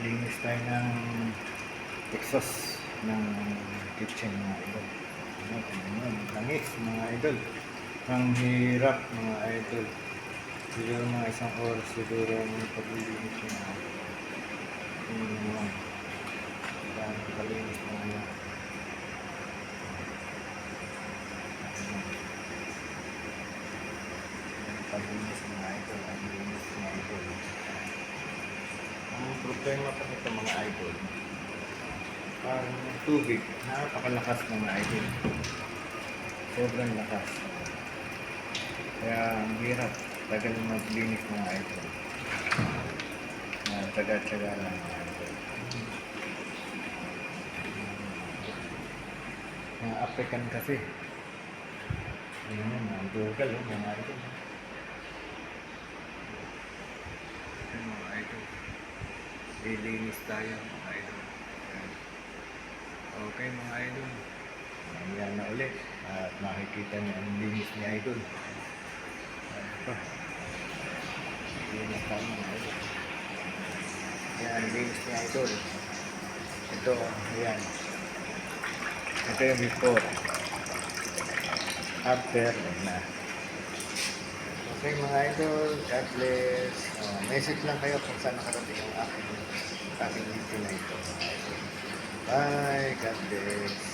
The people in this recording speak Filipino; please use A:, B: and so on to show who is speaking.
A: Linis tayo ng exhaust ng kitchen mga idol. Langis mga idol. Ang hirap mga idol. Siguro mga isang oras siguro ang paglilinis na kalinis mga idol. Paglinis mga idol. Ang linis mga idol. Ang problema pa nito mga idol, parang tubig, napakalakas mga idol. Sobrang lakas. Kaya ang hirap, tagal maglinis mga idol. Taga-taga lang mga idol. Mga African kasi. Ayan, ang dugal mga idol. Ayan mga idol. Lilinis tayo mga idol. Ayan. Okay mga idol. Mamaya na ulit. At makikita niyo ang linis ni idol. Ayan pa. Linis tayo mga idol. Ayan ang linis ni idol. Ito, ayan. Ito yung before. After, na. Okay mga idol, God bless. Message lang kayo kung saan nakarating ang aking video na ito. Bye, God bless.